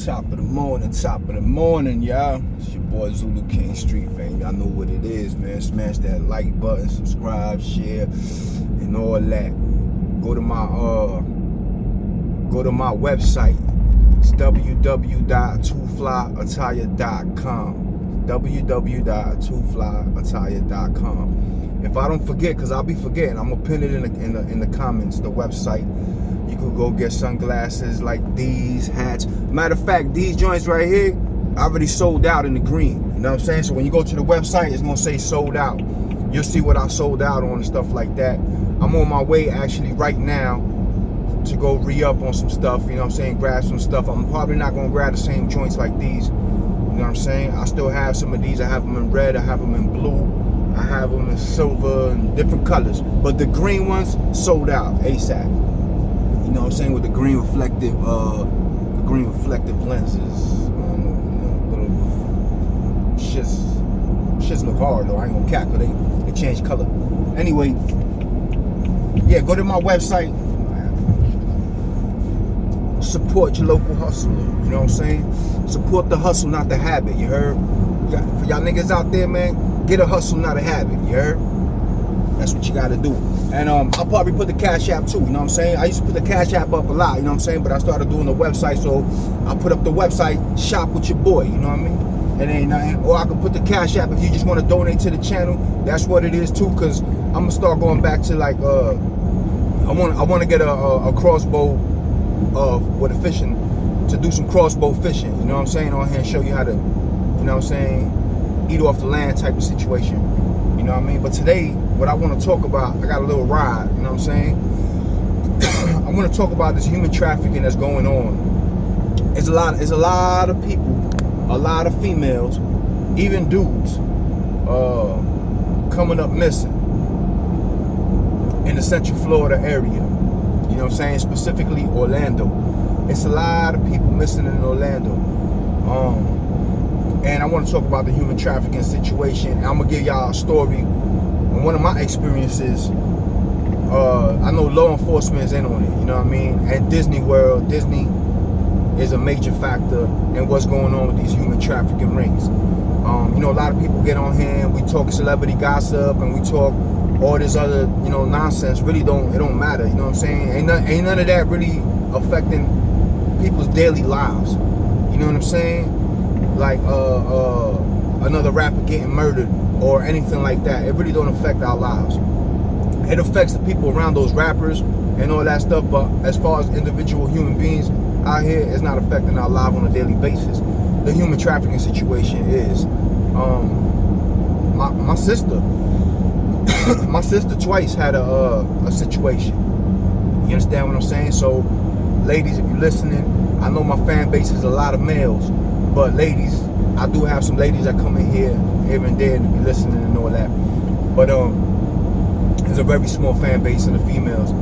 Top of the morning, y'all. It's your boy Zulu King Street Fame. Y'all know what it is, man. Smash that like button, subscribe, share, and all that. Go to my website. It's www.twoflyattire.com. www.twoflyattire.com. If I don't forget, because I'll be forgetting, I'm gonna pin it in the comments, the website. You could go get sunglasses like these, hats. Matter of fact, these joints right here, I already sold out in the green. You know what I'm saying? So when you go to the website, it's gonna say sold out. You'll see what I sold out on and stuff like that. I'm on my way actually right now to go re-up on some stuff, you know what I'm saying? Grab some stuff. I'm probably not gonna grab the same joints like these. You know what I'm saying? I still have some of these. I have them in red, I have them in blue, I have them in silver and different colors. But the green ones sold out ASAP. You know what I'm saying, with the green reflective lenses. Shits look hard though. I ain't gonna cap, but they change color. Anyway, yeah, go to my website. Support your local hustler. You know what I'm saying? Support the hustle, not the habit. You heard? For y'all niggas out there, man, get a hustle, not a habit. You heard? That's what you gotta do. And I'll probably put the Cash App too, you know what I'm saying? I used to put the Cash App up a lot, you know what I'm saying? But I started doing the website, so I put up the website, shop with your boy, you know what I mean? It ain't nothing. Or I can put the Cash App if you just want to donate to the channel. That's what it is too, because I'm gonna start going back to like I wanna get a crossbow with a fishing, to do some crossbow fishing, you know what I'm saying? On here and show you how to, you know what I'm saying, eat off the land type of situation. You know what I mean? But today, what I want to talk about, I got a little ride, you know what I'm saying? I want to talk about this human trafficking that's going on. It's a lot of people, a lot of females, even dudes, coming up missing in the Central Florida area. You know what I'm saying? Specifically Orlando. It's a lot of people missing in Orlando. And I want to talk about the human trafficking situation. And I'm gonna give y'all a story on one of my experiences. I know law enforcement is in on it, you know what I mean? And Disney World, Disney is a major factor in what's going on with these human trafficking rings. You know, a lot of people get on here and we talk celebrity gossip and we talk all this other, you know, nonsense. Really it don't matter, you know what I'm saying? Ain't none of that really affecting people's daily lives. You know what I'm saying? Like another rapper getting murdered or anything like that. It really don't affect our lives. It affects the people around those rappers and all that stuff, but as far as individual human beings out here, it's not affecting our lives on a daily basis. The human trafficking situation is. My sister twice had a situation. You understand what I'm saying? So ladies, if you're listening, I know my fan base is a lot of males, but ladies, I do have some ladies that come in here and there to be listening and all that. But there's a very small fan base in the females.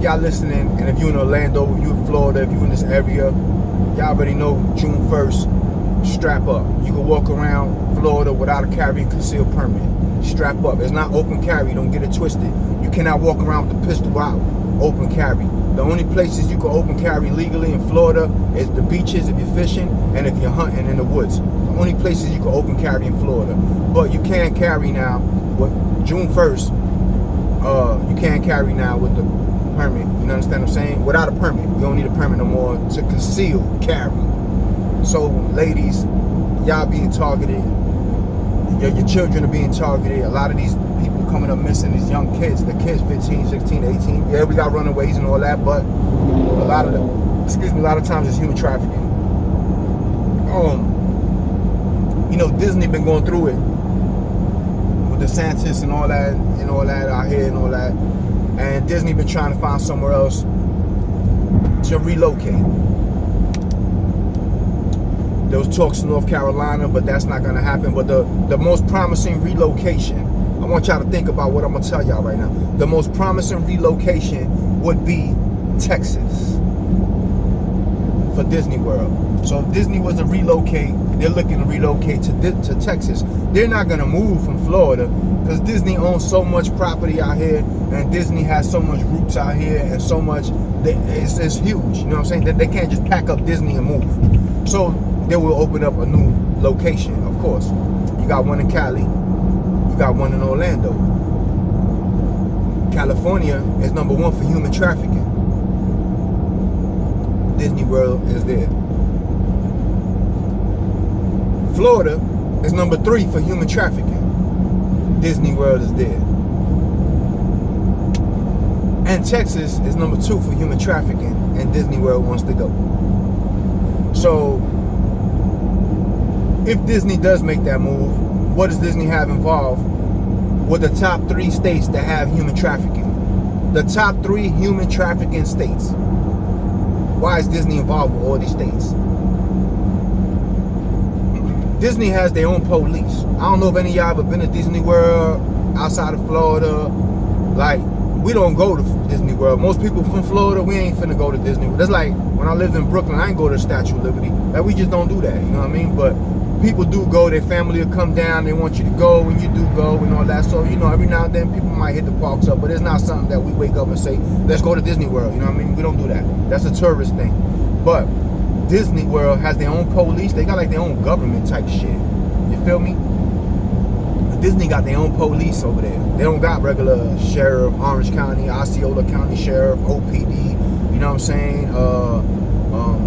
Y'all listening, and if you're in Orlando, if you're in Florida, if you're in this area, y'all already know June 1st, strap up. You can walk around Florida without a carry and concealed permit. Strap up. It's not open carry, don't get it twisted. You cannot walk around with the pistol out, open carry. The only places you can open carry legally in Florida is the beaches if you're fishing and if you're hunting in the woods. The only places you can open carry in Florida. But you can carry now, with June 1st, you can carry now with the permit. You understand what I'm saying? Without a permit. You don't need a permit no more to conceal carry. So ladies, y'all being targeted. Your children are being targeted. A lot of these people coming up missing, these young kids, the kids 15, 16, 18. Yeah, we got runaways and all that, but a lot of times it's human trafficking. You know, Disney been going through it with DeSantis and all that out here and all that. And Disney been trying to find somewhere else to relocate. There was talks in North Carolina, but that's not going to happen. But the most promising relocation, I want y'all to think about what I'm going to tell y'all right now. The most promising relocation would be Texas for Disney World. So if Disney was to relocate, they're looking to relocate to Texas. They're not going to move from Florida because Disney owns so much property out here, and Disney has so much roots out here and so much, it's huge. You know what I'm saying? They can't just pack up Disney and move. So they will open up a new location, of course. You got one in Cali, you got one in Orlando. California is #1 for human trafficking. Disney World is there. Florida is #3 for human trafficking. Disney World is there. And Texas is #2 for human trafficking, and Disney World wants to go. So, if Disney does make that move, what does Disney have involved with the top 3 states that have human trafficking? The top 3 human trafficking states. Why is Disney involved with all these states? Disney has their own police. I don't know if any of y'all ever been to Disney World outside of Florida. Like, we don't go to Disney World. Most people from Florida, we ain't finna go to Disney World. That's like when I lived in Brooklyn, I ain't go to the Statue of Liberty. Like, we just don't do that, you know what I mean? But people do go, their family will come down, they want you to go, and you do go and all that. So, you know, every now and then people might hit the parks up, but it's not something that we wake up and say, let's go to Disney World, you know what I mean? We don't do that. That's a tourist thing. But Disney World has their own police. They got like their own government type shit. You feel me? Disney got their own police over there. They don't got regular sheriff, Orange County, Osceola County Sheriff, OPD, you know what I'm saying?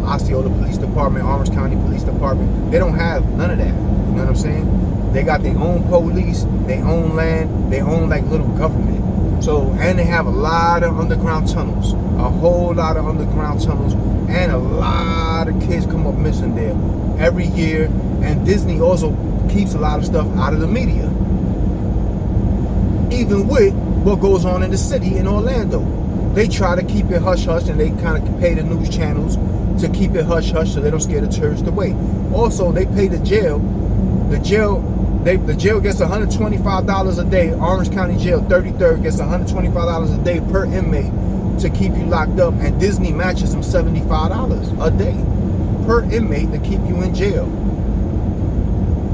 Osceola Police Department, Orange County Police Department. They don't have none of that. You know what I'm saying? They got their own police, their own land, their own like little government. So, and they have a lot of underground tunnels, a whole lot of underground tunnels, and a lot of kids come up missing there every year. And Disney also keeps a lot of stuff out of the media, even with what goes on in the city in Orlando. They try to keep it hush-hush, and they kind of pay the news channels to keep it hush-hush so they don't scare the tourists away. Also, they pay the jail. The jail gets $125 a day. Orange County Jail, 33rd, gets $125 a day per inmate to keep you locked up, and Disney matches them $75 a day per inmate to keep you in jail,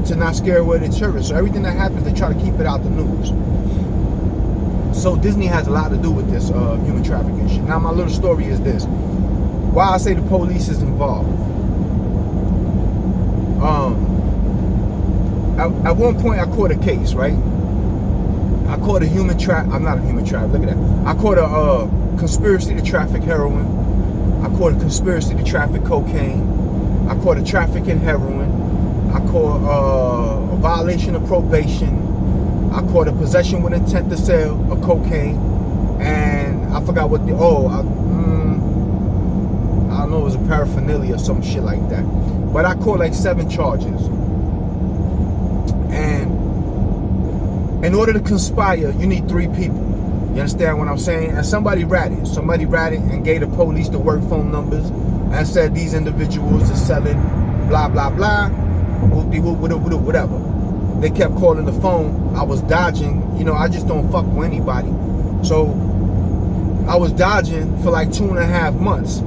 to not scare away the tourists. So everything that happens, they try to keep it out the news. So Disney has a lot to do with this human trafficking shit. Now my little story is this. Why I say the police is involved. At one point I caught a case, right? I caught a human I'm not a human traffic, look at that. I caught a conspiracy to traffic heroin. I caught a conspiracy to traffic cocaine. I caught a trafficking heroin. I caught a violation of probation. I caught a possession with intent to sell of cocaine, and I forgot what I don't know, it was a paraphernalia or some shit like that. But I caught like 7 charges. And in order to conspire, you need 3 people. You understand what I'm saying? And somebody ratted and gave the police the work phone numbers and said these individuals are selling blah blah blah, whatever. They kept calling the phone. I was dodging. You know, I just don't fuck with anybody. So I was dodging for like 2.5 months.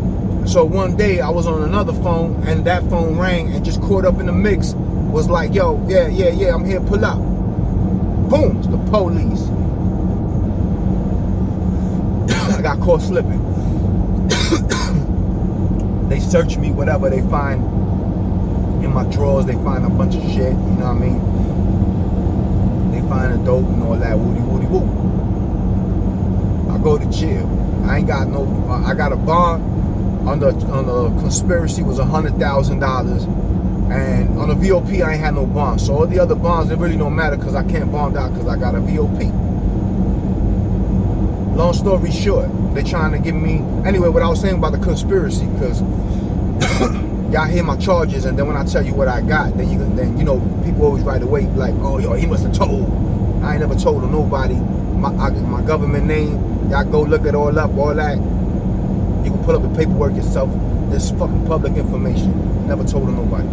So one day I was on another phone, and that phone rang, and just caught up in the mix was like, yo, yeah, I'm here, pull up. Boom, it's the police. I got caught slipping. They search me, whatever they find in my drawers, they find a bunch of shit, you know what I mean? They find a dope and all that, woody woo. I go to jail. I ain't got no, I got a bond on the conspiracy was $100,000, and on the VOP I ain't had no bond. So all the other bonds, they really don't matter because I can't bond out because I got a VOP. Long story short, they trying to give me, anyway, what I was saying about the conspiracy, because y'all hear my charges, and then when I tell you what I got, then you know, people always right away be like, oh, yo, he must have told. I ain't never told on nobody. My government name, y'all go look it all up, all that. You can pull up the paperwork yourself. This fucking public information. Never told on nobody.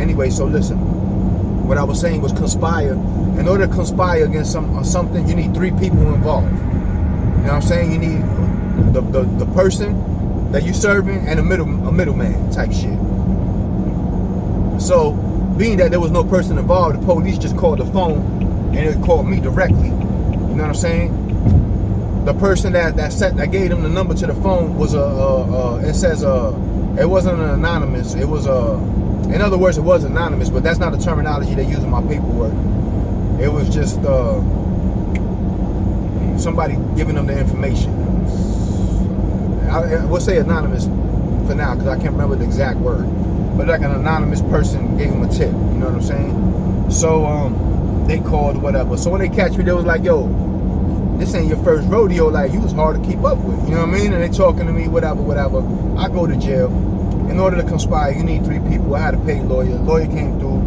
Anyway, so listen. What I was saying was conspire. In order to conspire against something, you need 3 people involved. You know what I'm saying? You need the person that you serving and a middleman type shit. So, being that there was no person involved, the police just called the phone and it called me directly. You know what I'm saying? The person that gave them the number to the phone was it says It wasn't an anonymous. It was in other words, it was anonymous, but that's not the terminology they use in my paperwork. It was just somebody giving them the information. I will say anonymous for now because I can't remember the exact word, but like an anonymous person gave them a tip. You know what I'm saying? So they called whatever. So when they catch me, they was like, "Yo, this ain't your first rodeo. Like, you was hard to keep up with." You know what I mean? And they talking to me, whatever. I go to jail. In order to conspire, you need 3 people. I had a paid lawyer. Lawyer came through.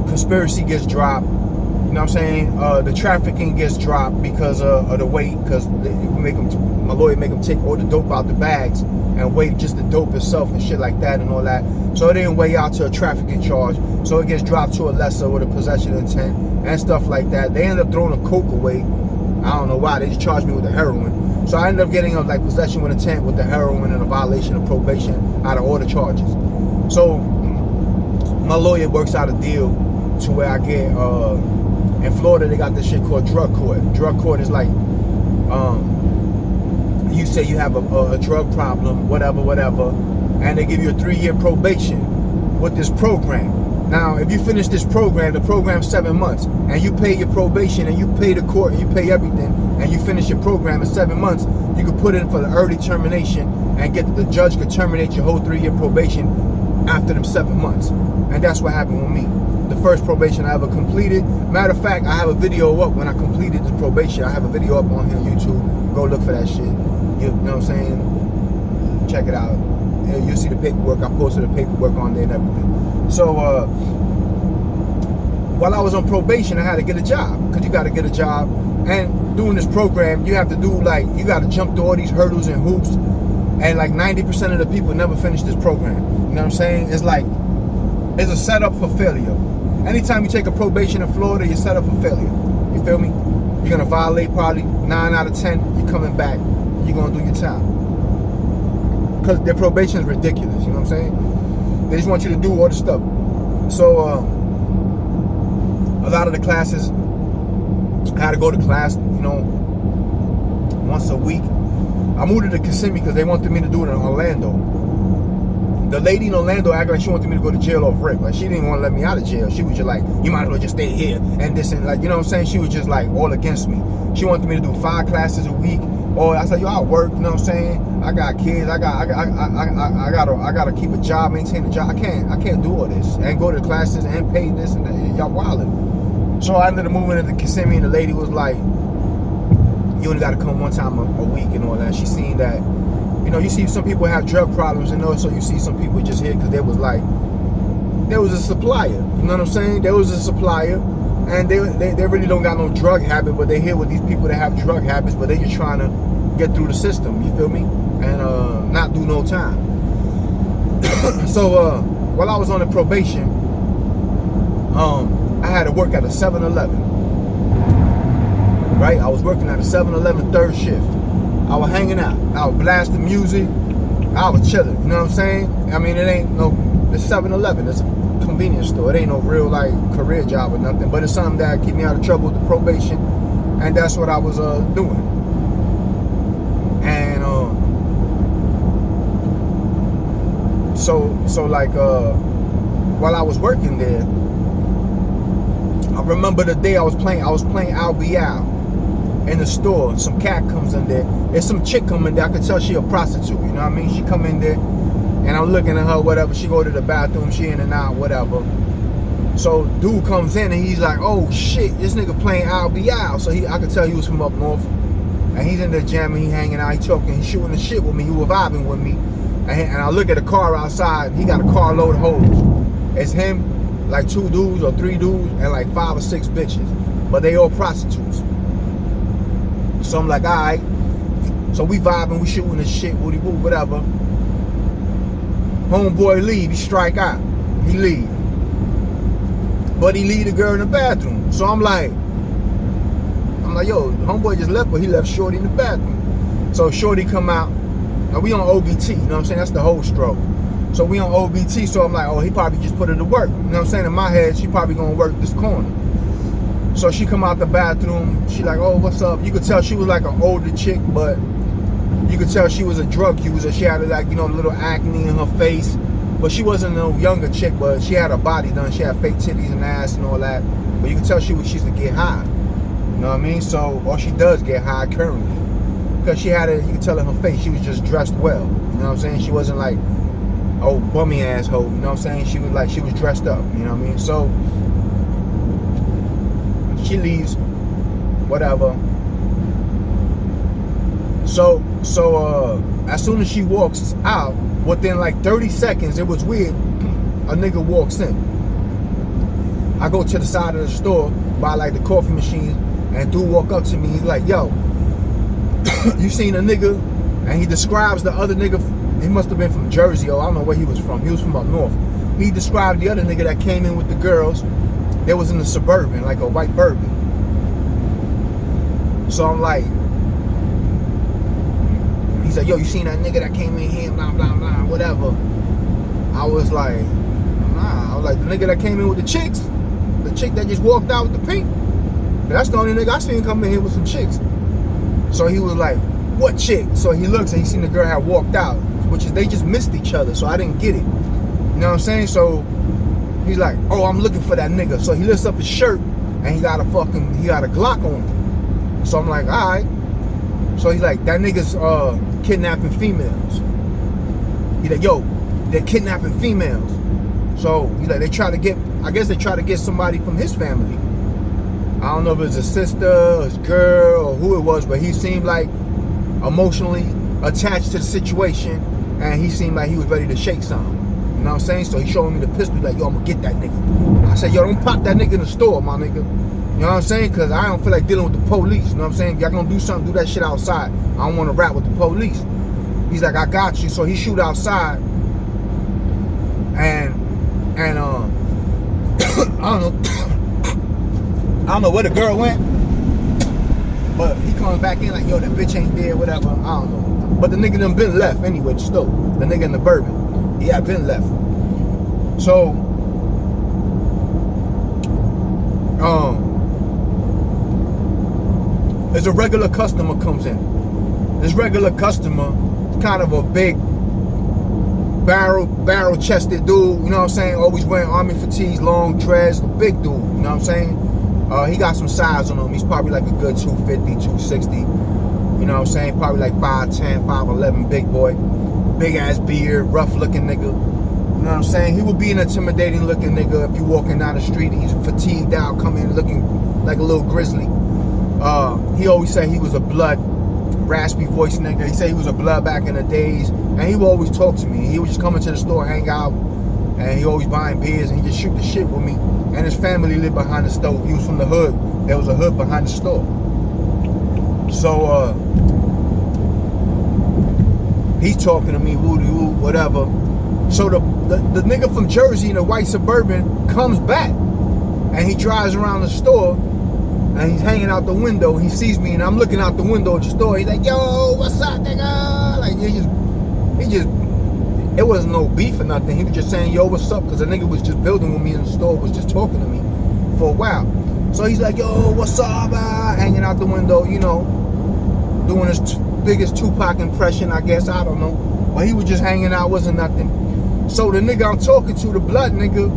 Conspiracy gets dropped. You know what I'm saying? The trafficking gets dropped because of the weight. Because my lawyer make them take all the dope out the bags and weigh just the dope itself and shit like that and all that. So it didn't weigh out to a trafficking charge. So it gets dropped to a lesser with a possession intent and stuff like that. They ended up throwing the coke away. I don't know why. They just charged me with the heroin. So I ended up getting like possession with intent with the heroin and a violation of probation out of all the charges. So my lawyer works out a deal to where I get in Florida they got this shit called drug court. Drug court is like you say you have a drug problem, whatever, and they give you a 3-year probation with this program. Now, if you finish this program, the program's 7 months, and you pay your probation, and you pay the court, and you pay everything, and you finish your program in 7 months, you can put in for the early termination and get the judge could terminate your whole 3-year probation after them 7 months. And that's what happened with me. The first probation I ever completed. Matter of fact, I have a video up when I completed the probation. I have a video up on here on YouTube. Go look for that shit. You know what I'm saying? Check it out. You'll see the paperwork. I posted the paperwork on there and everything. So while I was on probation, I had to get a job because you got to get a job. And doing this program, you have to do you got to jump through all these hurdles and hoops. And like 90% of the people never finish this program. You know what I'm saying? It's a setup for failure. Anytime you take a probation in Florida, you're set up for failure. You feel me? You're going to violate probably 9 out of 10. You're coming back. You're going to do your time. Because their probation is ridiculous. You know what I'm saying? They just want you to do all this stuff. So, a lot of the classes, I had to go to class, once a week. I moved to Kissimmee because they wanted me to do it in Orlando. The lady in Orlando acted like she wanted me to go to jail off rip. Like, she didn't want to let me out of jail. She was just like, you might as well just stay here and this and like, you know what I'm saying? She was just like all against me. She wanted me to do 5 classes a week. Or I said, yo, I work, you know what I'm saying? I got kids, I gotta keep a job, maintain a job. I can't do all this and go to classes and pay this and that. Y'all wildin'. So I ended up moving into Kissimmee and the lady was like, you only gotta come 1 time a week and all that. She seen that, you see some people have drug problems and also you see some people just here because there was a supplier. You know what I'm saying? There was a supplier. And they really don't got no drug habit, but they here with these people that have drug habits, but they just trying to get through the system, you feel me? And not do no time. So while I was on the probation, I had to work at a 7-Eleven. Right? I was working at a 7-Eleven third shift. I was hanging out. I was blasting music. I was chilling. You know what I'm saying? I mean, it's 7-Eleven. It's a convenience store. It ain't no real career job or nothing, but it's something that keep me out of trouble with the probation, and that's what I was doing. And so while I was working there, I remember the day I was playing Al Bial in the store. Some cat comes in there. There's some chick coming there. I could tell she a prostitute. You know what I mean? She come in there. And I'm looking at her, whatever. She go to the bathroom, she in and out, whatever. So dude comes in and he's like, oh shit, this nigga playing Al Bial. So I could tell he was from up north. And he's in there jamming, he hanging out, he talking, he shooting the shit with me, he was vibing with me. And I look at the car outside, he got a car load of hoes. It's him, like 2 dudes or 3 dudes, and like 5 or 6 bitches. But they all prostitutes. So I'm like, alright. So we vibing, we shooting the shit, woody woo, whatever. Homeboy leave, he strike out. He leave. But he leave the girl in the bathroom. So I'm like, yo, homeboy just left, but he left Shorty in the bathroom. So Shorty come out, and we on OBT, you know what I'm saying? That's the whole stroke. So we on OBT, so I'm like, oh, he probably just put her to work. You know what I'm saying? In my head, she probably gonna work this corner. So she come out the bathroom, she like, oh, what's up? You could tell she was like an older chick, but You could tell she was a drug user. She had like, you know, a little acne in her face. But she wasn't no younger chick, but she had her body done. She had fake titties and ass and all that. But you could tell she used to get high. You know what I mean? So, or she does get high currently. Because she had it, you could tell in her face, she was just dressed well. You know what I'm saying? She wasn't like, oh, bummy asshole. You know what I'm saying? She was like, she was dressed up. You know what I mean? So, she leaves, whatever. So as soon as she walks out, within like 30 seconds, it was weird, a nigga walks in. I go to the side of the store, buy like the coffee machine, and dude walk up to me, he's like, yo, you seen a nigga? And he describes the other nigga, he must have been from Jersey, or I don't know where he was from. He was from up north. He described the other nigga that came in with the girls. They was in the Suburban, like a white Bourbon. So I'm like, he's like, yo, you seen that nigga that came in here, blah, blah, blah, whatever. I was like, nah. I was like, the nigga that came in with the chicks, the chick that just walked out with the pink, that's the only nigga I seen come in here with some chicks. So he was like, what chick? So he looks and he seen the girl had walked out, which is, they just missed each other, so I didn't get it. You know what I'm saying? So he's like, oh, I'm looking for that nigga. So he lifts up his shirt and he got a Glock on him. So I'm like, all right. So he's like, that nigga's kidnapping females. He's like, yo, they're kidnapping females. So he's like, I guess they try to get somebody from his family. I don't know if it's a sister, his girl, or who it was, but he seemed like emotionally attached to the situation, and he seemed like he was ready to shake something. You know what I'm saying? So he showed me the pistol, like, yo, I'm gonna get that nigga. I said, yo, don't pop that nigga in the store, my nigga. You know what I'm saying? Because I don't feel like dealing with the police. You know what I'm saying? If y'all gonna do something, do that shit outside. I don't want to rap with the police. He's like, I got you. So he shoot outside, and I don't know where the girl went, but he comes back in like, yo, that bitch ain't there, whatever. I don't know. But the nigga done been left anyway, the store. The nigga in the Bourbon. He had been left. So, as a regular customer comes in. This regular customer is kind of a big barrel-chested dude, you know what I'm saying? Always wearing army fatigues, long dreads, a big dude, you know what I'm saying? He got some size on him. He's probably like a good 250, 260. You know what I'm saying? Probably like 5'10", 5'11", big boy. Big ass beard, rough looking nigga. You know what I'm saying? He would be an intimidating looking nigga if you walking down the street and he's fatigued out, coming looking like a little grizzly. He always said he was a blood, raspy voice nigga. He said he was a blood back in the days. And he would always talk to me. He would just come into the store, hang out, and he always buying beers and he just shoot the shit with me. And his family lived behind the store. He was from the hood. There was a hood behind the store. So he's talking to me, woo-doo, whatever. So the nigga from Jersey in the white Suburban comes back and he drives around the store and he's hanging out the window. He sees me and I'm looking out the window of the store. He's like, yo, what's up, nigga? Like, it wasn't no beef or nothing. He was just saying, yo, what's up? Because the nigga was just building with me in the store, was just talking to me for a while. So he's like, yo, what's up? Hanging out the window, you know, doing his biggest Tupac impression, I guess. I don't know. But he was just hanging out, wasn't nothing. So the nigga I'm talking to, the blood nigga,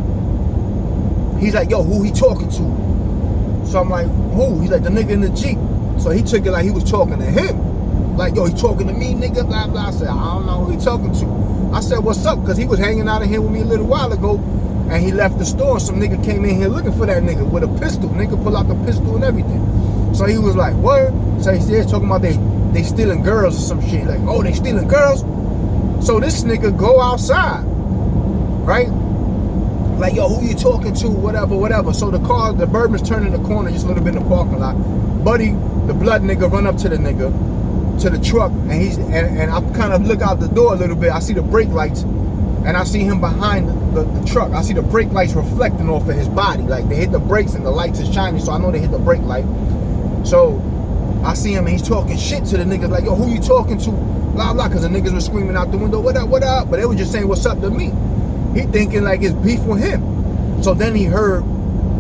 he's like, yo, who he talking to? So I'm like, who? He's like, the nigga in the Jeep. So he took it like he was talking to him. Like, yo, he talking to me, nigga, blah, blah. I said, I don't know who he talking to. I said, what's up? Because he was hanging out in here with me a little while ago, and he left the store, and some nigga came in here looking for that nigga with a pistol. Nigga pull out the pistol and everything. So he was like, what? So he's talking about they stealing girls or some shit. Like, oh, they stealing girls? So this nigga go outside, right? Like, yo, who you talking to? Whatever, whatever. So the Bourbon's turning the corner just a little bit in the parking lot. Buddy, the blood nigga, run up to the nigga, to the truck, and I kind of look out the door a little bit. I see the brake lights, and I see him behind the truck. I see the brake lights reflecting off of his body. Like, they hit the brakes and the lights is shining, so I know they hit the brake light. So I see him and he's talking shit to the niggas, like, yo, who you talking to? Blah, blah, because the niggas were screaming out the window, what up, what up? But they were just saying what's up to me. He thinking like it's beef with him. So then he heard,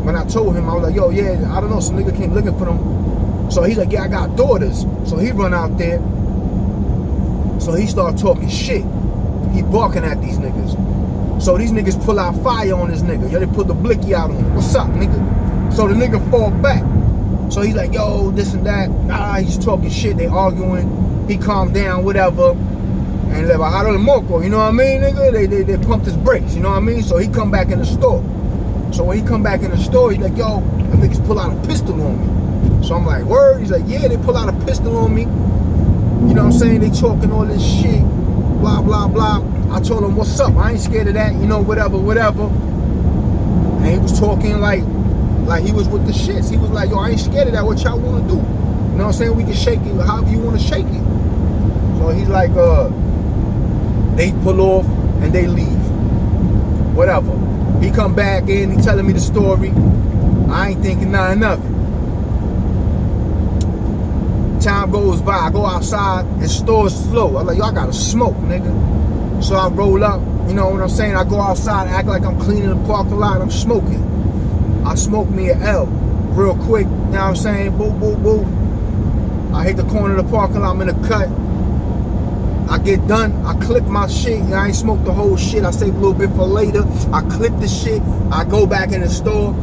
when I told him, I was like, yo, yeah, I don't know, some nigga came looking for them. So he's like, yeah, I got daughters. So he run out there So he started talking shit. He barking at these niggas. So these niggas pull out fire on this nigga. Yo, they put the blicky out on him. What's up, nigga? So the nigga fall back. So he's like, yo, this and that. He's talking shit. They arguing. He calmed down, whatever. And le bajaron el moco, you know what I mean, nigga? They pumped his brakes, you know what I mean? So he come back in the store. So when he come back in the store, he's like, yo, them niggas pull out a pistol on me. So I'm like, word? He's like, yeah, they pull out a pistol on me. You know what I'm saying? They talking all this shit, blah, blah, blah. I told him, what's up? I ain't scared of that, you know, whatever, whatever. And he was talking like he was with the shits. He was like, yo, I ain't scared of that. What y'all want to do? You know what I'm saying? We can shake it however you want to shake it. So he's like, they pull off and they leave. Whatever. He come back in, he telling me the story. I ain't thinking nothing of it. Time goes by, I go outside, and store's slow. I'm like, yo, I gotta smoke, nigga. So I roll up, you know what I'm saying? I go outside, act like I'm cleaning the parking lot, I'm smoking. I smoke me an L real quick, you know what I'm saying? Boop, boop, boop. I hit the corner of the parking lot, I'm in a cut. I get done, I clip my shit. I ain't smoked the whole shit. I save a little bit for later. I clip the shit. I go back in the store.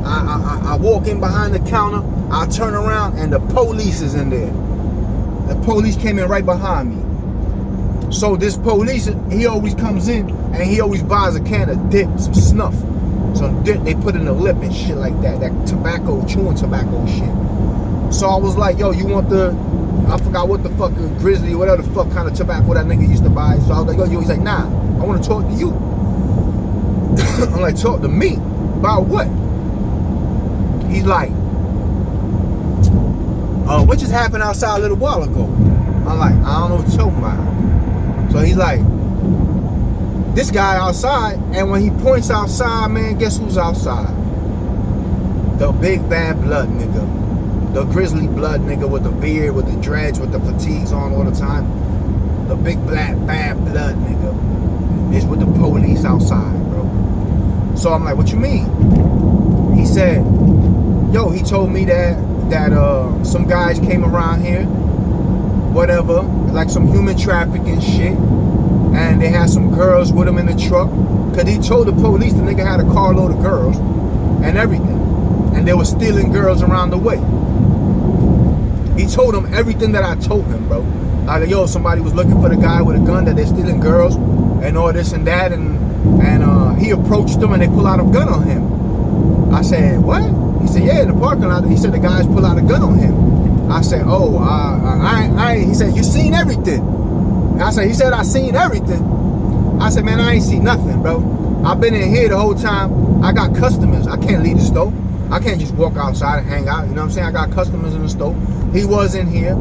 I walk in behind the counter. I turn around and the police is in there. The police came in right behind me. So this police, he always comes in and he always buys a can of dip, some snuff. Some dip they put in the lip and shit like that. That tobacco, chewing tobacco shit. So I was like, yo, you want the... I forgot what the fuck, Grizzly, whatever the fuck kind of tobacco that nigga used to buy. So I was like, yo, he's like, nah, I want to talk to you. I'm like, talk to me? About what? He's like, what just happened outside a little while ago? I'm like, I don't know what you're talking about. So he's like, this guy outside, and when he points outside, man, guess who's outside? The big bad blood nigga. The grizzly blood nigga with the beard, with the dreads, with the fatigues on all the time. The big black bad blood nigga is with the police outside, bro. So I'm like, what you mean? He said, yo, he told me that some guys came around here, whatever, like some human trafficking shit, and they had some girls with them in the truck. Cause he told the police the nigga had a carload of girls and everything. And they were stealing girls around the way. He told him everything that I told him, bro. I like, yo, somebody was looking for the guy with a gun, that they're stealing girls and all this and that, and he approached them and they pull out a gun on him. I said, what? He said, yeah, in the parking lot. He said the guys pull out a gun on him. I said, oh, he said, you seen everything? He said, I seen everything. I said, man, I ain't seen nothing, bro. I've been in here the whole time. I got customers. I can't leave the store. I can't just walk outside and hang out, you know what I'm saying? I got customers in the store. He was in here.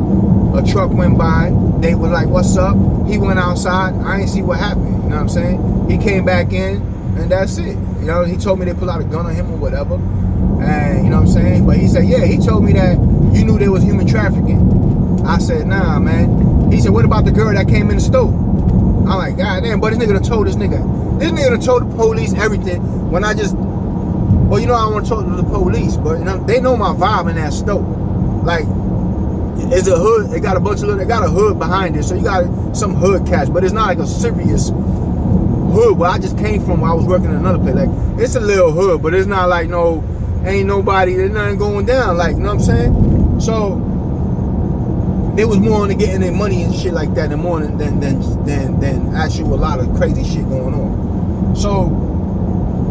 A truck went by. They were like, what's up? He went outside. I ain't see what happened, you know what I'm saying? He came back in, and that's it. You know, he told me they pulled out a gun on him or whatever. And, you know what I'm saying? But he said, yeah, he told me that you knew there was human trafficking. I said, nah, man. He said, what about the girl that came in the store? I'm like, God damn, but this nigga done told this nigga. This nigga done told the police everything when I just... Well, you know, I don't want to talk to the police, but you know, they know my vibe in that store. Like, it's a hood. They got a bunch of little. They got a hood behind it, so you got some hood cats, but it's not like a serious hood. Where I just came from, where I was working in another place. Like, it's a little hood, but it's not like ain't nobody. There's nothing going down. Like, you know what I'm saying? So it was more on to getting their money and shit like that, than more than actually a lot of crazy shit going on. So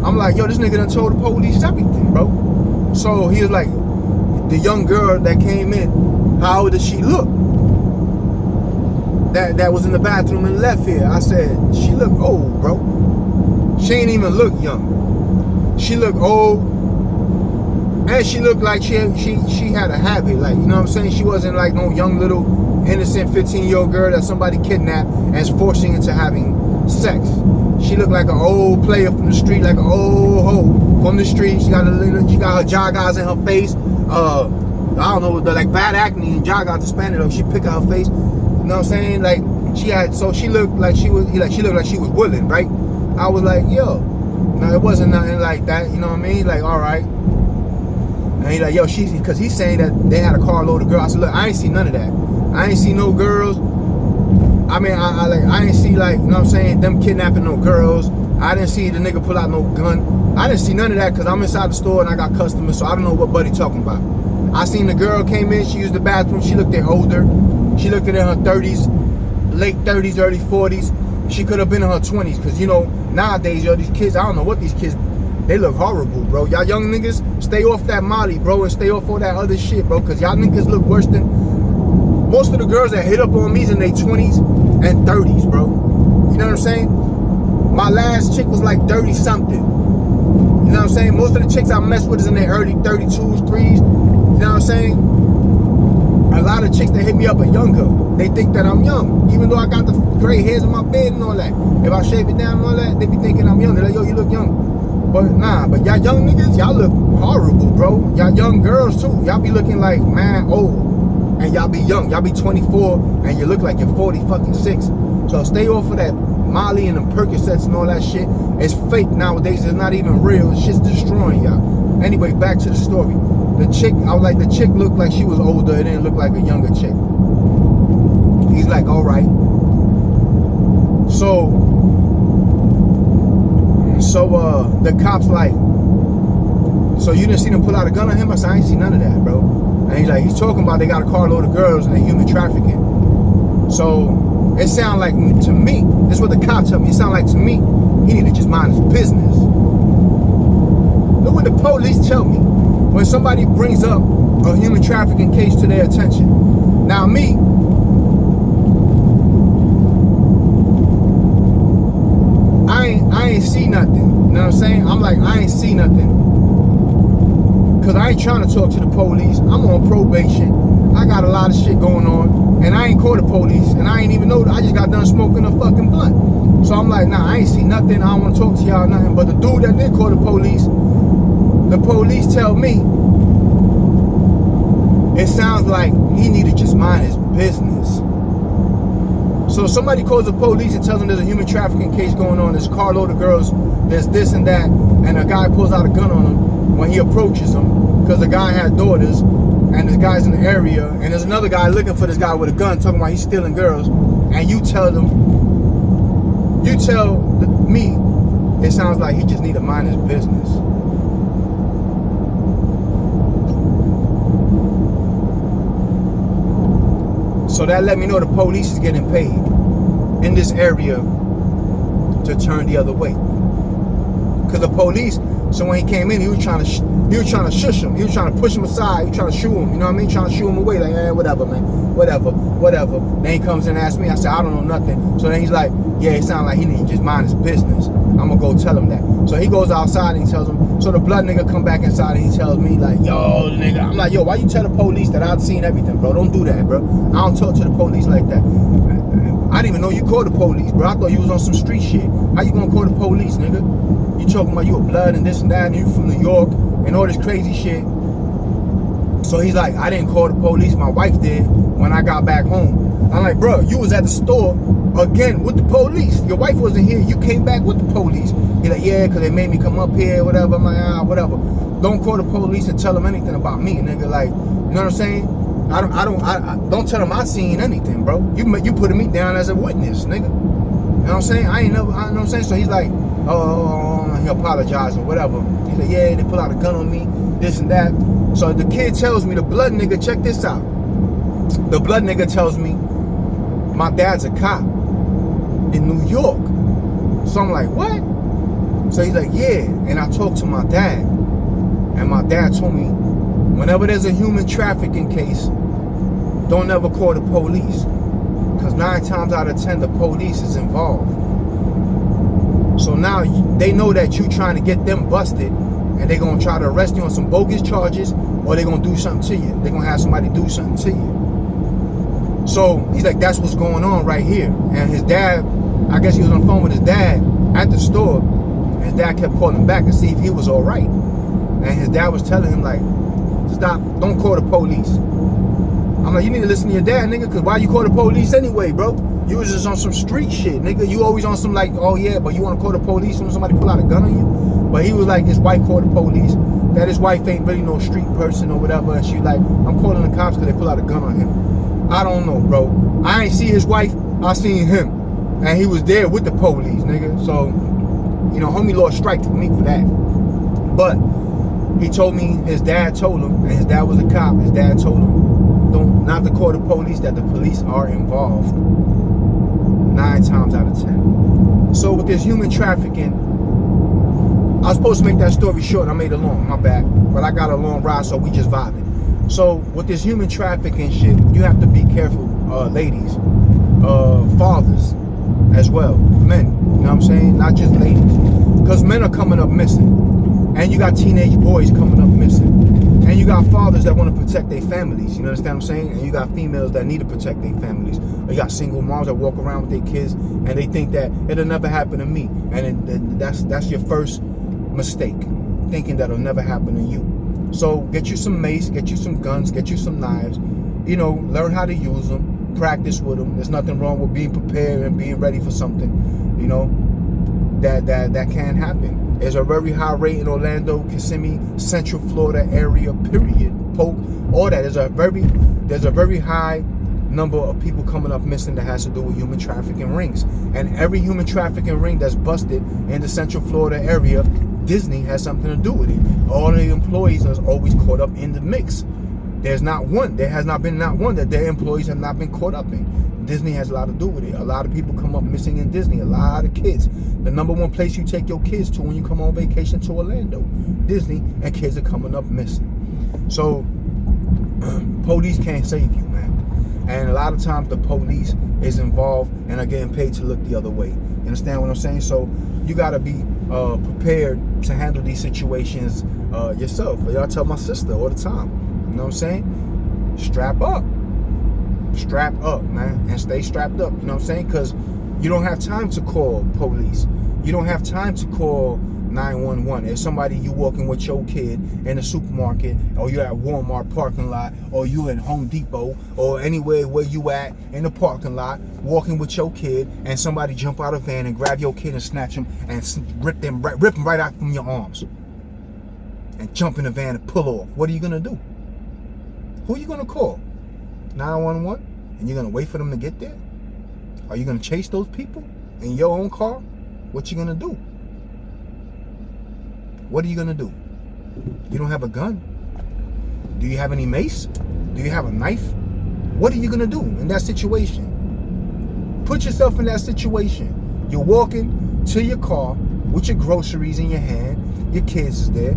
I'm like, yo, this nigga done told the police everything, bro. So he was like, the young girl that came in, how old did she look? That was in the bathroom and left here. I said, she look old, bro. She ain't even look young. She look old. And she looked like she had a habit, like, you know what I'm saying? She wasn't like no young little innocent 15-year-old girl that somebody kidnapped and is forcing into having sex. She looked like an old player from the street, like an old hoe from the street. She got her jog eyes in her face. I don't know, like bad acne and jog eyes expanded. She pick out her face. You know what I'm saying? Like she looked like she was willing, right? I was like, yo, no, it wasn't nothing like that. You know what I mean? Like, all right. And he's like, yo, because he's saying that they had a carload of girls. I said, look, I ain't see none of that. I ain't see no girls. I mean, I ain't see like, you know what I'm saying, them kidnapping no girls. I didn't see the nigga pull out no gun. I didn't see none of that because I'm inside the store and I got customers, so I don't know what Buddy talking about. I seen the girl came in, she used the bathroom, she looked at older. She looked at in her 30s, late 30s, early 40s. She could have been in her 20s because, you know, nowadays, yo, these kids, I don't know what these kids, they look horrible, bro. Y'all young niggas, stay off that Molly, bro, and stay off all that other shit, bro, because y'all niggas look worse than, most of the girls that hit up on me is in their 20s and 30s, bro. You know what I'm saying? My last chick was like 30 something. You know what I'm saying? Most of the chicks I mess with is in their early 32s, 3s. You know what I'm saying? A lot of chicks that hit me up are younger. They think that I'm young, even though I got the gray hairs in my beard and all that. If I shave it down and all that, they be thinking I'm young. They're like, yo, you look young. But nah, but y'all young niggas, y'all look horrible, bro. Y'all young girls too. Y'all be looking like man old. And y'all be young. Y'all be 24 and you look like you're 40 fucking 6. So stay off of that Molly and them Percocets and all that shit. It's fake nowadays. It's not even real. It's just destroying y'all. Anyway, back to the story. The chick, I was like, the chick looked like she was older. It didn't look like a younger chick. He's like, all right. So the cops like, so you didn't see them pull out a gun on him? I said, I ain't see none of that, bro. And he's like, he's talking about they got a carload of girls and they human trafficking. So it sounded like to me, this is what the cops tell me, it sounded like to me, he need to just mind his business. Look what the police tell me when somebody brings up a human trafficking case to their attention. Now me, I ain't see nothing. You know what I'm saying? I'm like, I ain't see nothing. Cause I ain't trying to talk to the police. I'm on probation. I got a lot of shit going on. And I ain't called the police. And I ain't even know that I just got done smoking a fucking blunt. So I'm like, nah, I ain't see nothing. I don't want to talk to y'all nothing. But the dude that did call the police tell me, it sounds like he need to just mind his business. So somebody calls the police and tells them there's a human trafficking case going on. There's a carload of girls. There's this and that. And a guy pulls out a gun on him when he approaches him because the guy had daughters and this guy's in the area. And there's another guy looking for this guy with a gun talking about he's stealing girls. And you tell me, it sounds like he just need to mind his business. So that let me know the police is getting paid in this area to turn the other way. Because the police, so when he came in, he was trying to shush him. He was trying to push him aside. He was trying to shoo him. You know what I mean? Trying to shoo him away. Like, whatever, man. Whatever. Then he comes in and asks me. I said, I don't know nothing. So then he's like, yeah, it sounds like he need to just mind his business. I'm going to go tell him that. So he goes outside and he tells him. So the blood nigga come back inside and he tells me like, yo, nigga. I'm like, yo, why you tell the police that I've seen everything, bro? Don't do that, bro. I don't talk to the police like that. I didn't even know you called the police, bro. I thought you was on some street shit. How you gonna call the police, nigga? You talking about you a blood and this and that and you from New York and all this crazy shit. So he's like, I didn't call the police. My wife did when I got back home. I'm like, bro, you was at the store again with the police. Your wife wasn't here. You came back with the police. He's like, yeah, because they made me come up here, whatever. I'm like, whatever. Don't call the police and tell them anything about me, nigga. Like, you know what I'm saying? I don't tell them I seen anything, bro. You putting me down as a witness, nigga. You know what I'm saying? I know what I'm saying? So he's like, oh, he apologized or whatever. He's like, yeah, they pull out a gun on me, this and that. So the kid tells me, the blood nigga, check this out. The blood nigga tells me, my dad's a cop in New York. So I'm like, what? So he's like, yeah. And I talked to my dad. And my dad told me, whenever there's a human trafficking case, don't ever call the police. Because 9 times out of 10, the police is involved. So now they know that you trying to get them busted and they're going to try to arrest you on some bogus charges or they're going to do something to you. They're going to have somebody do something to you. So he's like, that's what's going on right here. And his dad, I guess he was on the phone with his dad at the store. His dad kept calling back to see if he was all right. And his dad was telling him like, stop, don't call the police. I'm like, you need to listen to your dad, nigga, because why you call the police anyway, bro? You was just on some street shit, nigga. You always on some like, oh yeah, but you want to call the police when somebody pull out a gun on you? But he was like, his wife called the police, that his wife ain't really no street person or whatever, and she like, I'm calling the cops because they pull out a gun on him. I don't know, bro. I ain't see his wife I seen him, and he was there with the police, nigga. So, you know, homie lost strike to me for that. But he told me his dad told him, and his dad was a cop. His dad told him, not to call the police, that the police are involved 9 times out of 10. So with this human trafficking, I was supposed to make that story short. I made it long, my bad. But I got a long ride, so we just vibing. So with this human trafficking shit, you have to be careful, ladies, fathers as well, men, you know what I'm saying? Not just ladies. Because men are coming up missing. And you got teenage boys coming up missing. And you got fathers that want to protect their families, you understand what I'm saying? And you got females that need to protect their families. Or you got single moms that walk around with their kids and they think that it'll never happen to me. And that's your first mistake, thinking that'll never happen to you. So get you some mace, get you some guns, get you some knives, you know, learn how to use them, practice with them. There's nothing wrong with being prepared and being ready for something, you know, that can happen. There's a very high rate in Orlando, Kissimmee, Central Florida area, period. Polk, all that. There's a very high number of people coming up missing that has to do with human trafficking rings. And every human trafficking ring that's busted in the Central Florida area, Disney has something to do with it. All the employees are always caught up in the mix. There has not been one that their employees have not been caught up in. Disney has a lot to do with it. A lot of people come up missing in Disney. A lot of kids. The #1 place you take your kids to when you come on vacation to Orlando, Disney, and kids are coming up missing. So police can't save you, man. And a lot of times the police is involved and are getting paid to look the other way. You understand what I'm saying? So you got to be prepared to handle these situations yourself. I tell my sister all the time, you know what I'm saying? Strap up. Strap up, man, and stay strapped up, you know what I'm saying? Because you don't have time to call police. You don't have time to call 911. If somebody, you walking with your kid in the supermarket, or you're at Walmart parking lot, or you in Home Depot, or anywhere where you at in the parking lot, walking with your kid, and somebody jump out of a van and grab your kid and snatch him and rip him right out from your arms, and jump in the van and pull off. What are you gonna do? Who are you gonna call? 911? And you're gonna wait for them to get there? Are you gonna chase those people in your own car? What you gonna do? What are you gonna do? You don't have a gun? Do you have any mace? Do you have a knife? What are you gonna do in that situation? Put yourself in that situation. You're walking to your car with your groceries in your hand. Your kids is there.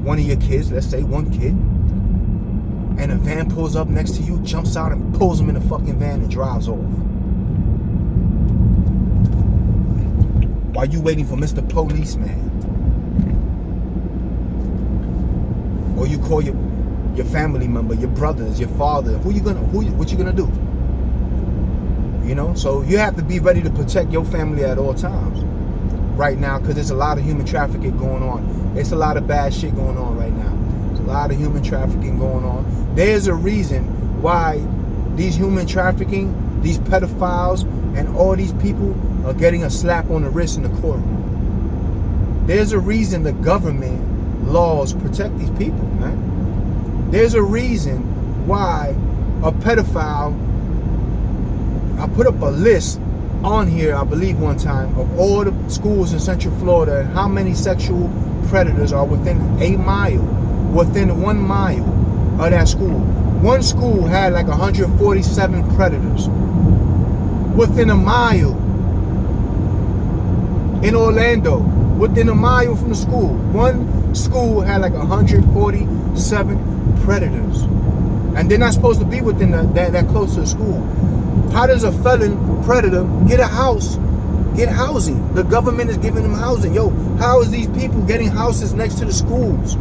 One of your kids, let's say one kid, and a van pulls up next to you, jumps out and pulls him in the fucking van and drives off. While you waiting for Mr. Policeman. Or you call your family member, your brothers, your father. What you gonna do? You know, so you have to be ready to protect your family at all times right now, because there's a lot of human trafficking going on. There's a lot of bad shit going on right now. There's a lot of human trafficking going on. There's a reason why these human trafficking, these pedophiles, and all these people are getting a slap on the wrist in the courtroom. There's a reason the government laws protect these people, man. There's a reason why a pedophile, I put up a list on here, I believe one time, of all the schools in Central Florida and how many sexual predators are within within 1 mile of that school. One school had like 147 predators within a mile. In Orlando, within a mile from the school, one school had like 147 predators, and they're not supposed to be within that close to the school. How does a felon predator get a house, get housing? The government is giving them housing. Yo, how is these people getting houses next to the schools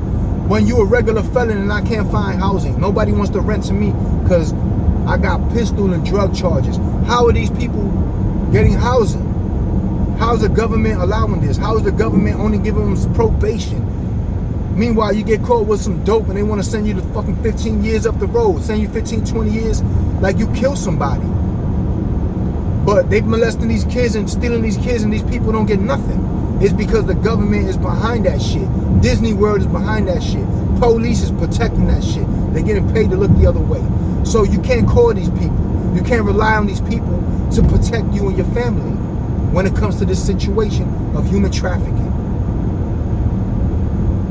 when you a regular felon and I can't find housing? Nobody wants to rent to me because I got pistol and drug charges. How are these people getting housing? How is the government allowing this? How is the government only giving them probation? Meanwhile, you get caught with some dope and they want to send you to fucking 15 years up the road, send you 15, 20 years like you killed somebody. But they molesting these kids and stealing these kids, and these people don't get nothing. It's because the government is behind that shit. Disney World is behind that shit. Police is protecting that shit. They're getting paid to look the other way. So you can't call these people. You can't rely on these people to protect you and your family when it comes to this situation of human trafficking.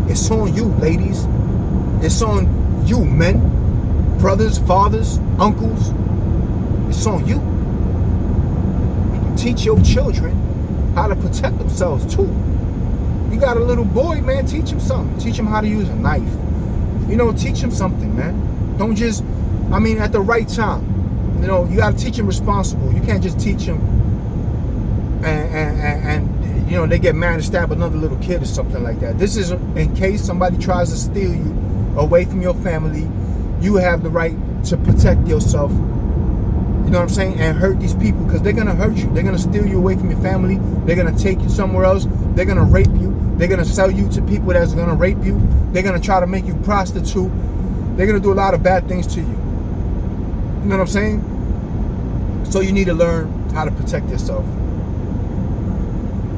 It's on you, ladies. It's on you, men, brothers, fathers, uncles. It's on you. Teach your children how to protect themselves too. You got a little boy, man, teach him something. Teach him how to use a knife. You know, teach him something, man. Don't just, at the right time. You know, you got to teach him responsible. You can't just teach him and they get mad and stab another little kid or something like that. This is in case somebody tries to steal you away from your family. You have the right to protect yourself. You know what I'm saying? And hurt these people, because they're going to hurt you. They're going to steal you away from your family. They're going to take you somewhere else. They're going to rape you. They're going to sell you to people that's going to rape you. They're going to try to make you prostitute. They're going to do a lot of bad things to you. You know what I'm saying? So you need to learn how to protect yourself.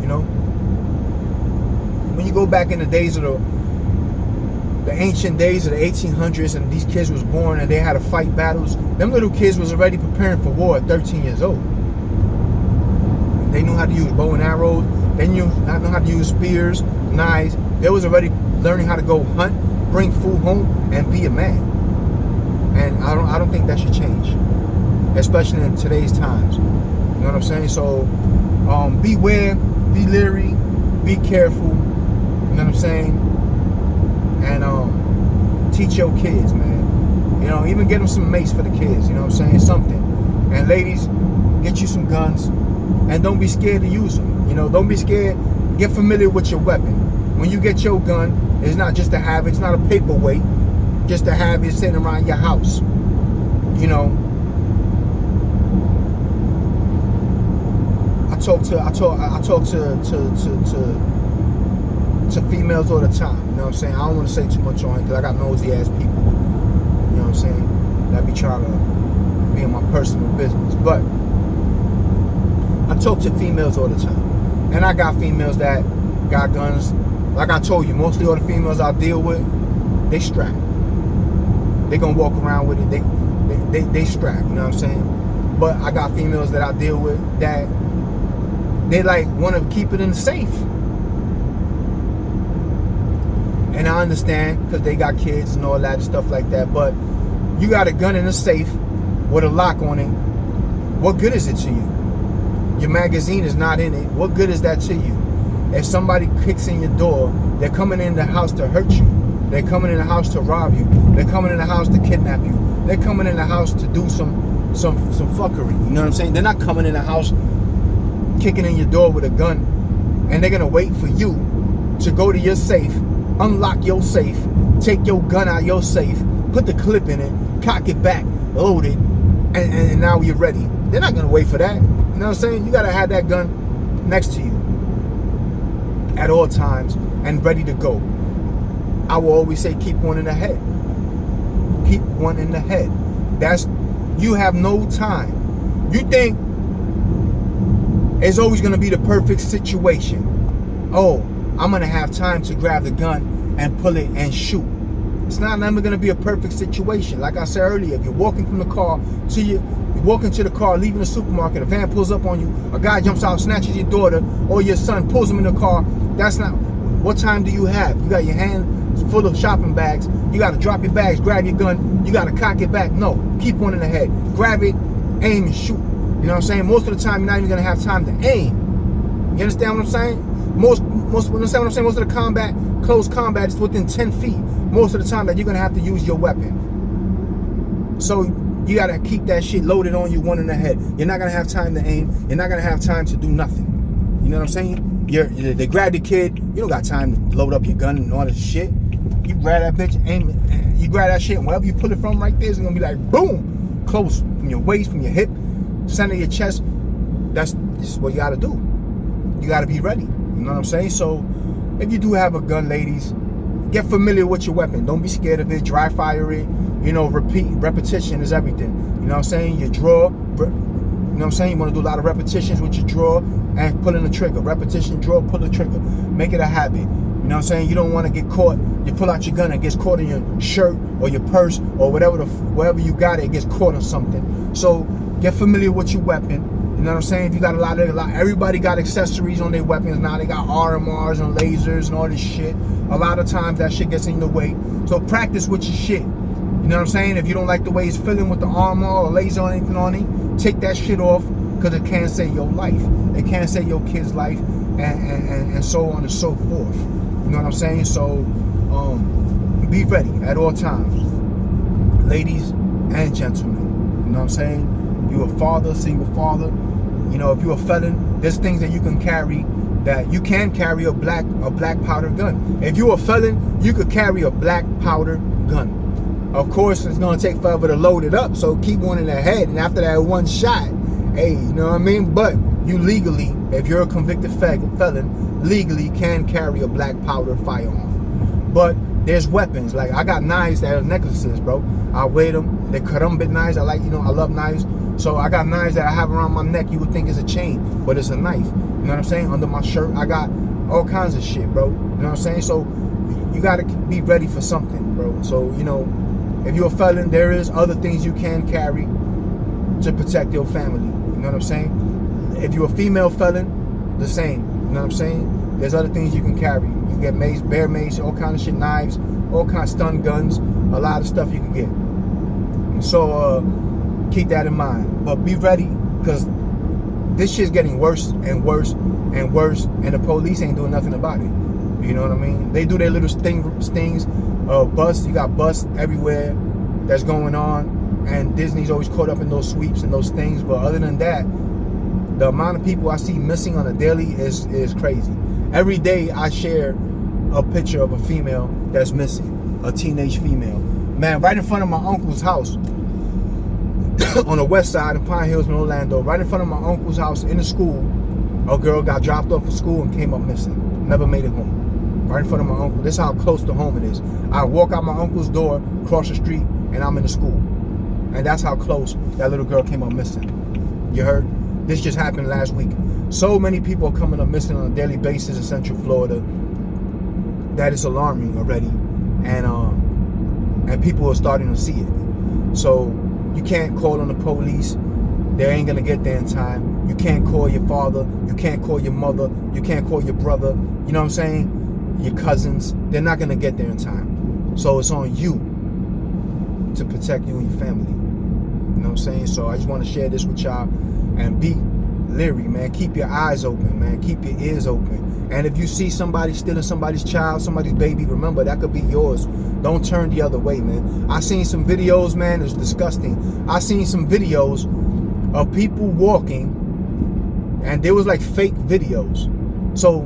You know? When you go back in the days of the ancient days of the 1800s, and these kids was born and they had to fight battles, them little kids was already preparing for war at 13 years old. They knew how to use bow and arrows. They knew how to use spears, knives. They was already learning how to go hunt, bring food home, and be a man. And I don't think that should change, especially in today's times. You know what I'm saying? So beware, be leery, be careful. You know what I'm saying? And teach your kids, man. You know, even get them some mace for the kids. You know what I'm saying? Something. And ladies, get you some guns, and don't be scared to use them. You know, don't be scared. Get familiar with your weapon. When you get your gun, it's not just to have it. It's not a paperweight. Just to have it sitting around your house. You know. I talk to females all the time. You know what I'm saying? I don't want to say too much on it because I got nosy ass people. You know what I'm saying? That be trying to be in my personal business. But I talk to females all the time. And I got females that got guns. Like I told you, mostly all the females I deal with, they strap. They gonna walk around with it. They strap. You know what I'm saying? But I got females that I deal with that they like want to keep it in the safe. And I understand because they got kids and all that and stuff like that. But you got a gun in a safe with a lock on it. What good is it to you? Your magazine is not in it. What good is that to you? If somebody kicks in your door, they're coming in the house to hurt you. They're coming in the house to rob you. They're coming in the house to kidnap you. They're coming in the house to do some fuckery. You know what I'm saying? They're not coming in the house kicking in your door with a gun, and they're gonna wait for you to go to your safe, unlock your safe, take your gun out your safe, put the clip in it, cock it back, load it, and now you're ready. They're not gonna wait for that. You know what I'm saying? You gotta have that gun next to you at all times and ready to go. I will always say keep one in the head. Keep one in the head. You have no time. You think it's always going to be the perfect situation. Oh, I'm going to have time to grab the gun and pull it and shoot. It's not never going to be a perfect situation. Like I said earlier, if you're walking from the car to you're walking to the car, leaving the supermarket, a van pulls up on you, a guy jumps out, snatches your daughter or your son, pulls him in the car. That's not, what time do you have? You got your hand full of shopping bags. You got to drop your bags, grab your gun. You got to cock it back. No, keep one in the head. Grab it, aim and shoot. You know what I'm saying? Most of the time, you're not even going to have time to aim. You understand what I'm saying? Most of the close combat is within 10 feet. Most of the time that you're going to have to use your weapon. So you got to keep that shit loaded on you, one in the head. You're not going to have time to aim. You're not going to have time to do nothing. You know what I'm saying? They grab the kid. You don't got time to load up your gun and all this shit. You grab that bitch, aim it. You grab that shit, and wherever you put it from right there, it's going to be like, boom, close from your waist, from your hip, center of your chest. This is what you got to do. You got to be ready. You know what I'm saying? So if you do have a gun, ladies, get familiar with your weapon. Don't be scared of it. Dry fire it. You know, repetition is everything. You know what I'm saying? You draw. You know what I'm saying? You want to do a lot of repetitions with your draw and pulling the trigger. Repetition, draw, pull the trigger. Make it a habit. You know what I'm saying? You don't want to get caught. You pull out your gun, it gets caught in your shirt or your purse or wherever you got it, it gets caught on something. So Get familiar with your weapon. You know what I'm saying? If you got everybody got accessories on their weapons now. They got RMRs and lasers and all this shit. A lot of times that shit gets in the way. So practice with your shit. You know what I'm saying? If you don't like the way it's feeling with the armor or laser or anything on it, take that shit off, because it can't save your life. It can't save your kid's life, and so on and so forth. You know what I'm saying? So be ready at all times, ladies and gentlemen. You know what I'm saying? You a father, single father. You know, if you're a felon, there's things that you can carry. That you can carry a black powder gun. If you're a felon, you could carry a black powder gun. Of course, it's gonna take forever to load it up, so keep one in the head, and after that one shot, hey, you know what I mean? But you legally, if you're a convicted felon, legally can carry a black powder firearm. But there's weapons. Like, I got knives that are necklaces, bro. I wear them. They're karambit knives. I love knives. So I got knives that I have around my neck. You would think it's a chain, but it's a knife. You know what I'm saying? Under my shirt, I got all kinds of shit, bro. You know what I'm saying? So you gotta be ready for something, bro. So, you know, if you're a felon, there is other things you can carry to protect your family. You know what I'm saying? If you're a female felon, the same. You know what I'm saying? There's other things you can carry. You can get mace, bear mace, all kinds of shit, knives, all kinds of stun guns, a lot of stuff you can get. And so keep that in mind. But be ready, because this shit's getting worse and worse and worse, and the police ain't doing nothing about it. You know what I mean? They do their little stings. Busts, you got busts everywhere that's going on, and Disney's always caught up in those sweeps and those things. But other than that, the amount of people I see missing on a daily is crazy. Every day I share a picture of a female that's missing, a teenage female. Man, right in front of my uncle's house on the west side in Pine Hills in Orlando, right in front of my uncle's house in the school, a girl got dropped off for school and came up missing. Never made it home. Right in front of my uncle. This is how close to home it is. I walk out my uncle's door, cross the street, and I'm in the school. And that's how close that little girl came up missing. You heard? This just happened last week. So many people are coming up missing on a daily basis in Central Florida that it's alarming already. And people are starting to see it. So you can't call on the police. They ain't gonna get there in time. You can't call your father. You can't call your mother. You can't call your brother. You know what I'm saying? Your cousins. They're not gonna get there in time. So it's on you to protect you and your family. You know what I'm saying? So I just want to share this with y'all, and be leery, man. Keep your eyes open, man. Keep your ears open. And if you see somebody stealing somebody's child, somebody's baby, remember, that could be yours. Don't turn the other way, man. I seen some videos, man. It's disgusting. I seen some videos of people walking, and there was like fake videos. So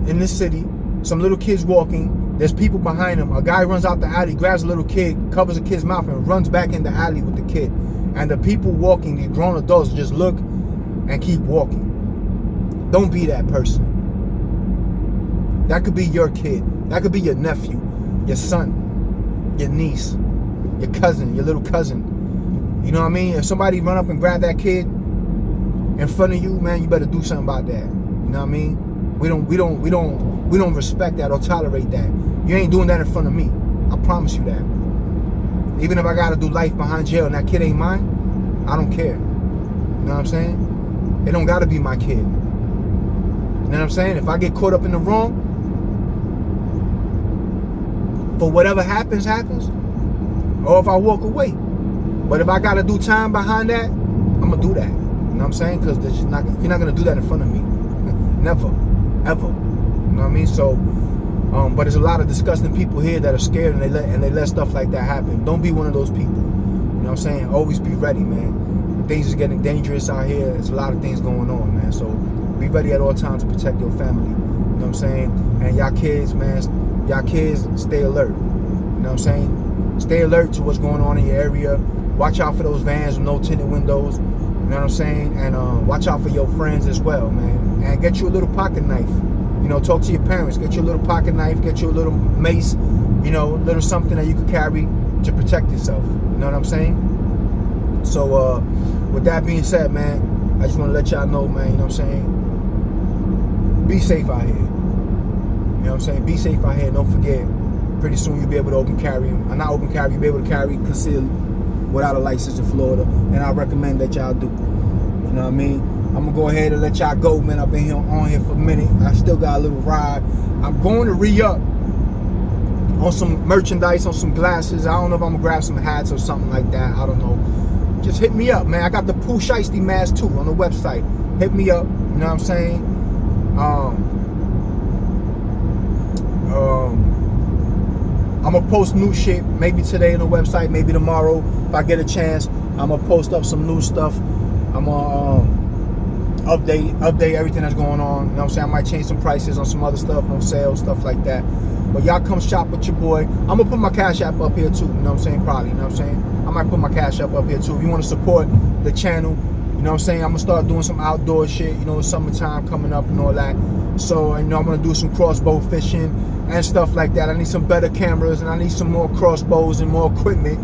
in this city, some little kids walking, there's people behind them. A guy runs out the alley, grabs a little kid, covers the kid's mouth, and runs back in the alley with the kid. And the people walking, these grown adults, just look and keep walking. Don't be that person. That could be your kid. That could be your nephew, your son, your niece, your cousin, your little cousin. You know what I mean? If somebody run up and grab that kid in front of you, man, you better do something about that. You know what I mean? We don't respect that or tolerate that. You ain't doing that in front of me. I promise you that. Even if I gotta do life behind jail and that kid ain't mine, I don't care. You know what I'm saying? It don't gotta be my kid. You know what I'm saying? If I get caught up in the wrong, for whatever happens, or if I walk away. But if I gotta do time behind that, I'm gonna do that. You know what I'm saying? Because you're not gonna do that in front of me. Never, ever. You know what I mean? So, but there's a lot of disgusting people here that are scared, and they let stuff like that happen. Don't be one of those people. You know what I'm saying? Always be ready, man. Things is getting dangerous out here. There's a lot of things going on, man. So be ready at all times to protect your family. You know what I'm saying? And y'all kids, man, stay alert. You know what I'm saying? Stay alert to what's going on in your area. Watch out for those vans with no tinted windows. You know what I'm saying? And watch out for your friends as well, man. And get you a little pocket knife. You know, talk to your parents. Get you a little pocket knife. Get you a little mace. You know, a little something that you could carry to protect yourself. You know what I'm saying? So, with that being said, man, I just want to let y'all know, man, you know what I'm saying? Be safe out here. You know what I'm saying? Be safe out here. Don't forget, pretty soon you'll be able to open carry. Not open carry, you'll be able to carry concealed without a license in Florida, and I recommend that y'all do. You know what I mean? I'm gonna go ahead and let y'all go, man. I've been here on here for a minute. I still got a little ride. I'm going to re-up on some merchandise, on some glasses. I don't know if I'm gonna grab some hats or something like that. I don't know. Just hit me up, man. I got the Pooh Shiesty mask too on the website. Hit me up. You know what I'm saying? I'm gonna post new shit maybe today on the website, maybe tomorrow if I get a chance. I'm gonna post up some new stuff. I'm gonna update everything that's going on. You know what I'm saying? I might change some prices on some other stuff, on sale, stuff like that. But y'all come shop with your boy. I'm gonna put my Cash App up here too. You know what I'm saying? Probably. You know what I'm saying? I might put my Cash App up here too. If you want to support the channel, you know what I'm saying? I'm gonna start doing some outdoor shit. You know, summertime coming up and all that. So, you know, I'm gonna do some crossbow fishing and stuff like that. I need some better cameras and I need some more crossbows and more equipment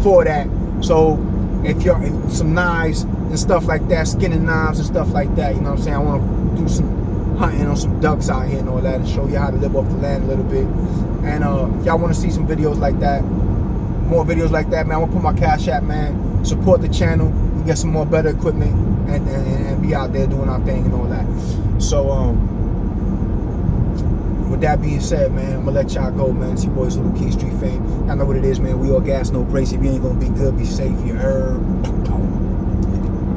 for that. So, if you're some knives and stuff like that, skinning knives and stuff like that, you know what I'm saying? I want to do some hunting on some ducks out here and all that and show you how to live off the land a little bit. And y'all want to see some videos like that, more videos like that, man, I want to put my Cash App, man. Support the channel and get some more better equipment and be out there doing our thing and all that. So, with that being said, man, I'm gonna let y'all go, man. It's your boys, Little King Street fame. Y'all know what it is, man. We all gas, no brakes. If you ain't gonna be good, be safe. You heard?